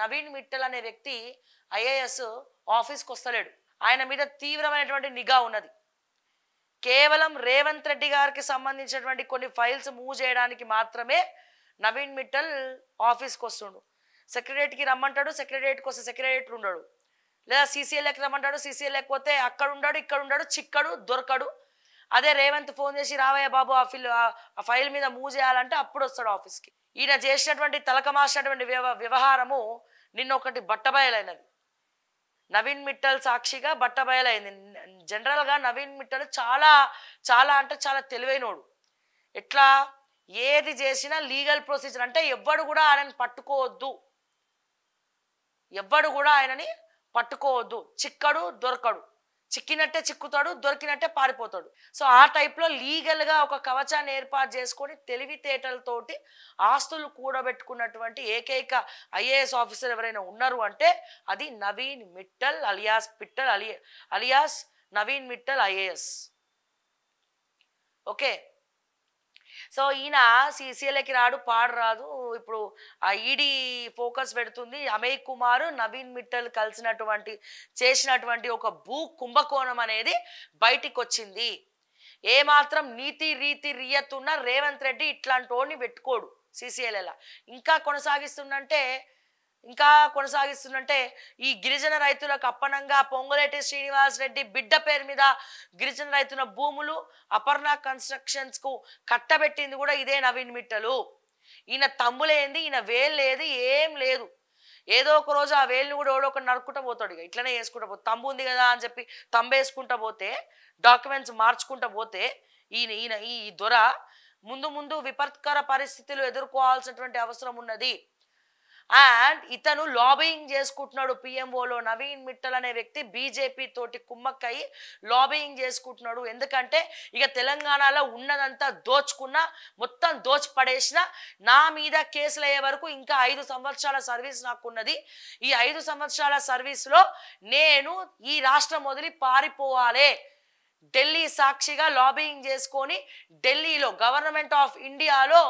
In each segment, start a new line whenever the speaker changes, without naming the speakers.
నవీన్ మిట్టల్ అనే వ్యక్తి ఐఏఎస్ ఆఫీస్కి వస్తలేడు. ఆయన మీద తీవ్రమైనటువంటి నిఘా ఉన్నది. కేవలం రేవంత్ రెడ్డి గారికి సంబంధించినటువంటి కొన్ని ఫైల్స్ మూవ్ చేయడానికి మాత్రమే నవీన్ మిట్టల్ ఆఫీస్కి వస్తుండు. సెక్రటరీకి రమ్మంటాడు, సెక్రటరీకి వస్తే సెక్రటరీ ఉండడు, లేదా సీసీఎల్ఏకి రమ్మంటాడు, సీసీఎల్ఏకి పోతే అక్కడ ఉండడు, ఇక్కడ ఉండడు, చిక్కడు, దొరకడు. అదే రేవంత్ ఫోన్ చేసి రావయ్య బాబు ఆ ఫైల్ మీద మూవ్ చేయాలంటే అప్పుడు వస్తాడు ఆఫీస్కి. ఈయన చేసినటువంటి తలకమాసినటువంటి వ్యవహారము నిన్న ఒకటి బట్టబయలైనది. నవీన్ మిట్టల్ సాక్షిగా బట్టబయలైంది. జనరల్గా నవీన్ మిట్టల్ చాలా చాలా అంటే చాలా తెలివైనోడు. ఎట్లా ఏది చేసినా లీగల్ ప్రొసీజర్, అంటే ఎవ్వడు కూడా ఆయనని పట్టుకోవద్దు, ఎవ్వడు కూడా ఆయనని పట్టుకోవద్దు, చిక్కడు, దొరకడు, చిక్కినట్టే చిక్కుతాడు, దొరికినట్టే పారిపోతాడు. సో ఆ టైప్లో లీగల్గా ఒక కవచాన్ని ఏర్పాటు చేసుకొని తెలివితేటలతోటి ఆస్తులు కూడబెట్టుకున్నటువంటి ఏకైక ఐఏఎస్ ఆఫీసర్ ఎవరైనా ఉన్నారు అంటే అది Naveen Mittal alias Pittal alias Naveen Mittal IAS. Okay, so ఈయన సీసీఎల్ఏకి రాడు, పాడు రాదు. ఇప్పుడు ఆ ఈడీ ఫోకస్ పెడుతుంది. అమయ్ కుమార్ నవీన్ మిట్టల్ చేసినటువంటి ఒక భూ కుంభకోణం అనేది బయటికి వచ్చింది. ఏమాత్రం నీతి రీతి రియత్తున్న రేవంత్ రెడ్డి ఇట్లాంటి వాడిని పెట్టుకోడు సీసీఎల్ఏలా. ఇంకా కొనసాగిస్తుందంటే ఈ గిరిజన రైతులకు అప్పనంగా పొంగులేటి శ్రీనివాస్ రెడ్డి బిడ్డ పేరు మీద గిరిజన రైతుల భూములు అపర్ణ కన్స్ట్రక్షన్స్ కు కట్టబెట్టింది కూడా ఇదే నవీన్ మిట్టలు. ఈయన తమ్ములేంది, ఈయన వేలు లేదు, ఏం లేదు. ఏదో ఒక రోజు ఆ వేలుని కూడా ఎవడో ఒకటి నరుక్కుంటా పోతాడు. ఇక ఇట్లనే వేసుకుంటా పోతే తంబు ఉంది కదా అని చెప్పి తంబేసుకుంటా పోతే, డాక్యుమెంట్స్ మార్చుకుంటా పోతే ఈ దొర ముందు విపత్కర పరిస్థితులు ఎదుర్కోవాల్సినటువంటి అవసరం ఉన్నది. అండ్ ఇతను లాబియింగ్ చేసుకుంటున్నాడు. పిఎంఓలో నవీన్ మిట్టల్ అనే వ్యక్తి బీజేపీ తోటి కుమ్మక్కయి లాబియింగ్ చేసుకుంటున్నాడు. ఎందుకంటే ఇక తెలంగాణలో ఉన్నదంతా దోచుకున్నా, మొత్తం దోచి పడేసిన, నా మీద కేసులు అయ్యే వరకు ఇంకా 5 సంవత్సరాల సర్వీస్ నాకున్నది. ఈ 5 సంవత్సరాల సర్వీస్లో నేను ఈ రాష్ట్రం వదిలి పారిపోవాలి. ఢిల్లీ సాక్షిగా లాబియింగ్ చేసుకొని ఢిల్లీలో గవర్నమెంట్ ఆఫ్ ఇండియాలో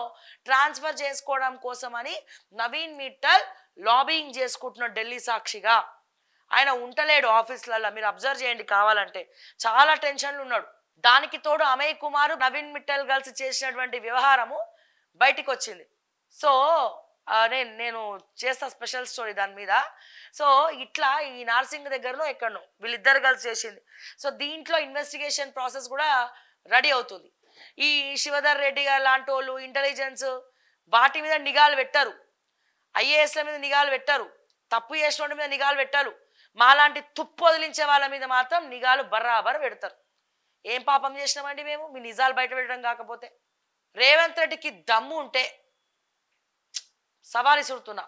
ట్రాన్స్ఫర్ చేసుకోవడం కోసమని నవీన్ మిట్టల్ లాబియింగ్ చేసుకుంటున్నాడు ఢిల్లీ సాక్షిగా. ఆయన ఉంటలేడు ఆఫీసులలో, మీరు అబ్జర్వ్ చేయండి కావాలంటే. చాలా టెన్షన్లు ఉన్నాడు. దానికి తోడు అమయ్ కుమార్ నవీన్ మిట్టల్ కలిసి చేసినటువంటి వ్యవహారము బయటికి వచ్చింది. సో నేను చేస్తా స్పెషల్ స్టోరీ దాని మీద. సో ఇట్లా ఈ నార్సింగ్ దగ్గరలో ఎక్కడనో వీళ్ళిద్దరు కలిసి చేసింది. సో దీంట్లో ఇన్వెస్టిగేషన్ ప్రాసెస్ కూడా రెడీ అవుతుంది. ఈ శివధర్ రెడ్డి గారు లాంటి వాళ్ళు ఇంటెలిజెన్స్ వాటి మీద నిఘాలు పెట్టారు, ఐఏఎస్ల మీద నిఘాలు పెట్టారు, తప్పు చేసిన వాటి మీద నిఘాలు పెట్టారు. మాలాంటి తుప్పు వదిలించే వాళ్ళ మీద మాత్రం నిఘాలు బరాబర్ పెడతారు. ఏం పాపం చేసినామండి మేము మీ నిజాలు బయట పెట్టడం కాకపోతే? రేవంత్ రెడ్డికి దమ్ము ఉంటే, సవాల్ ఇసురుతున్నా,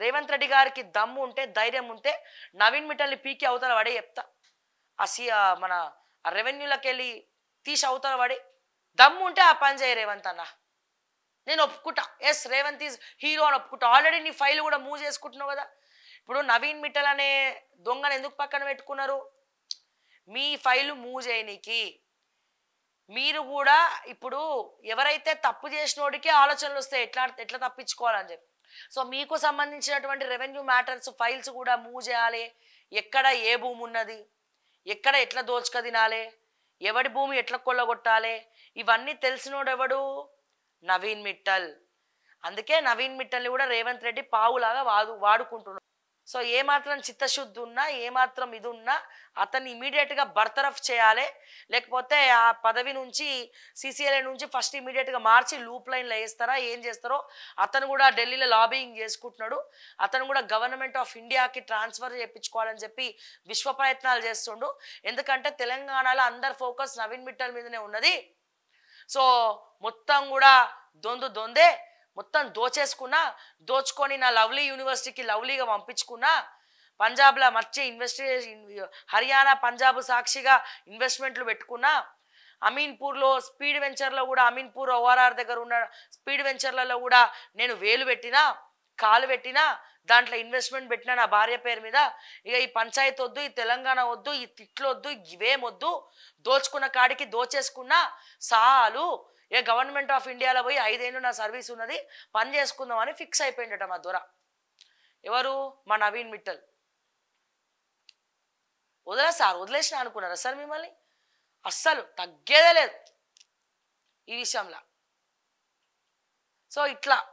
రేవంత్ రెడ్డి గారికి దమ్ము ఉంటే, ధైర్యం ఉంటే నవీన్ మిట్టల్ని పీకి అవతల వాడే చెప్తా. మన రెవెన్యూలోకి వెళ్ళి తీసి అవతల వాడే దమ్ము ఉంటే ఆ పని చేయ రేవంత్ అన్న, నేను ఒప్పుకుంటా. ఎస్, రేవంత్ ఈజ్ హీరో అని ఒప్పుకుంటా. ఆల్రెడీ నీ ఫైల్ కూడా మూవ్ చేసుకుంటున్నావు కదా. ఇప్పుడు నవీన్ మిట్టల్ అనే దొంగను ఎందుకు పక్కన పెట్టుకున్నారు? మీ ఫైలు మూవ్ చేయనీకి. మీరు కూడా ఇప్పుడు ఎవరైతే తప్పు చేసినోడికే ఆలోచనలు వస్తాయి ఎట్లా తప్పించుకోవాలని చెప్పి. సో మీకు సంబంధించినటువంటి రెవెన్యూ మ్యాటర్స్ ఫైల్స్ కూడా మూవ్ చేయాలి. ఎక్కడ ఏ భూమి ఉన్నది, ఎక్కడ ఎట్లా దోచుక తినాలి, ఎవడి భూమి ఎట్లా కొల్లగొట్టాలి, ఇవన్నీ తెలిసినోడు ఎవడు? నవీన్ మిట్టల్. అందుకే నవీన్ మిట్టల్ని కూడా రేవంత్ రెడ్డి పావులాగా వాడుకుంటున్నాడు. సో ఏమాత్రం చిత్తశుద్ధి ఉన్నా, ఏమాత్రం ఇది ఉన్నా అతన్ని ఇమీడియట్గా బర్తరఫ్ చేయాలి. లేకపోతే ఆ పదవి నుంచి సీసీఎల్ఏ నుంచి ఫస్ట్ ఇమీడియట్గా మార్చి లూప్ లైన్లో వేస్తారా, ఏం చేస్తారో. అతను కూడా ఢిల్లీలో లాబియింగ్ చేసుకుంటున్నాడు. అతను కూడా గవర్నమెంట్ ఆఫ్ ఇండియాకి ట్రాన్స్ఫర్ చేయించుకోవాలని చెప్పి విశ్వ ప్రయత్నాలు చేస్తుండు. ఎందుకంటే తెలంగాణలో అందరి ఫోకస్ నవీన్ మిట్టల్ మీదనే ఉన్నది. సో మొత్తం కూడా దొందే, మొత్తం దోచుకొని నా లవ్లీ యూనివర్సిటీకి లవ్లీగా పంపించుకున్నా. పంజాబ్లో మర్చి హర్యానా పంజాబ్ సాక్షిగా ఇన్వెస్ట్మెంట్లు పెట్టుకున్నా. అమీన్పూర్లో స్పీడ్ వెంచర్లో కూడా, అమీన్పూర్ ఓఆర్ఆర్ దగ్గర ఉన్న స్పీడ్ వెంచర్లలో కూడా నేను వేలు పెట్టినా, కాలు పెట్టినా, దాంట్లో ఇన్వెస్ట్మెంట్ పెట్టినా నా భార్య పేరు మీద. ఇక ఈ పంచాయతీ వద్దు, ఈ తెలంగాణ వద్దు, ఈ తిట్లు వద్దు, ఇవేమొద్దు, దోచుకున్న కాడికి దోచేసుకున్నా చాలు. గవర్నమెంట్ ఆఫ్ ఇండియాలో పోయి 5 ఏళ్ళు నా సర్వీస్ ఉన్నది, పని చేసుకుందామని ఫిక్స్ అయిపోయిందట మా దొర. ఎవరు? మా నవీన్ మిట్టల్. వదిలేసిన అనుకున్నారా సార్ మిమ్మల్ని? అస్సలు తగ్గేదే లేదు ఈ విషయంలో. సో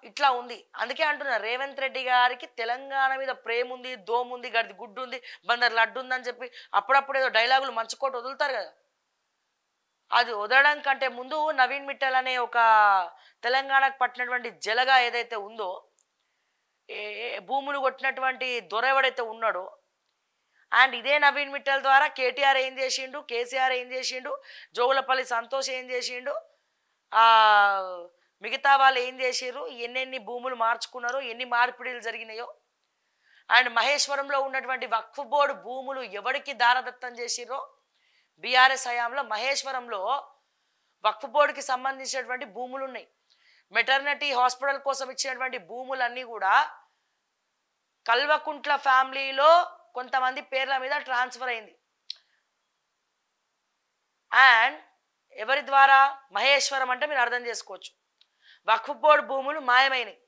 ఇట్లా ఉంది. అందుకే అంటున్నా రేవంత్ రెడ్డి గారికి తెలంగాణ మీద ప్రేమ ఉంది, దోముంది, గడిది గుడ్డు ఉంది, బందర్ లడ్డు ఉందని చెప్పి అప్పుడప్పుడు ఏదో డైలాగులు మంచుకోట వదులుతారు కదా. అది వదలడం కంటే ముందు నవీన్ మిట్టల్ అనే ఒక తెలంగాణకు పట్టినటువంటి జలగా ఏదైతే ఉందో, భూములు కొట్టినటువంటి దొర ఎవడైతే ఉన్నాడో, అండ్ ఇదే నవీన్ మిట్టల్ ద్వారా కేటీఆర్ ఏం చేసిండు, కేసీఆర్ ఏం చేసిండు, జోగులపల్లి సంతోష్ ఏం చేసిండు, మిగతా వాళ్ళు ఏం చేసారు, ఎన్నెన్ని భూములు మార్చుకున్నారో, ఎన్ని మార్పిడిలు జరిగినాయో, అండ్ మహేశ్వరంలో ఉన్నటువంటి వక్ఫ్ బోర్డు భూములు ఎవరికి దారదత్తం చేసిరో, బీఆర్ఎస్ హయాంలో మహేశ్వరంలో వక్ఫ్ బోర్డుకి సంబంధించినటువంటి భూములు ఉన్నాయి. మెటర్నిటీ హాస్పిటల్ కోసం ఇచ్చినటువంటి భూములన్నీ కూడా కల్వకుంట్ల ఫ్యామిలీలో కొంతమంది పేర్ల మీద ట్రాన్స్ఫర్ అయింది. అండ్ ఎవరి ద్వారా? మహేశ్వరం అంటే మీరు అర్థం చేసుకోవచ్చు. వక్ఫ్ బోర్డు భూములు మాయమైనవి.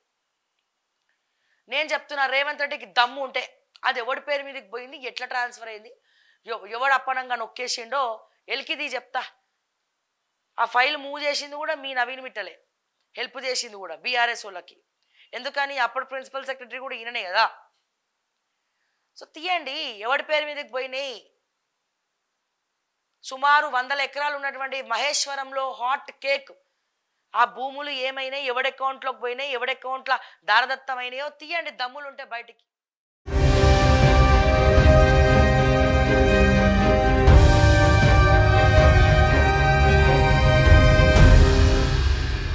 నేను చెప్తున్నా, రేవంత్ రెడ్డికి దమ్ము ఉంటే అది ఎవడి పేరు మీదకి పోయింది, ఎట్లా ట్రాన్స్ఫర్ అయింది, ఎవడు అప్పనంగా నొక్కేసిండో ఎలికిది చెప్తా. ఆ ఫైల్ మూవ్ చేసింది కూడా మీ నవీన్ మిట్టలే, హెల్ప్ చేసింది కూడా బీఆర్ఎస్ వాళ్ళకి. ఎందుకని? అప్పుడు ప్రిన్సిపల్ సెక్రటరీ కూడా ఈయననే కదా. సో తీయండి, ఎవడి పేరు మీదకి పోయినాయి. సుమారు 100 ఎకరాలు ఉన్నటువంటి మహేశ్వరంలో హాట్ కేక్ ఆ భూములు ఏమైనాయి, ఎవడి అకౌంట్లోకి పోయినాయి, ఎవడి అకౌంట్లో దారదత్తమైనాయో తీయండి, దమ్ములుంటే బయటికి.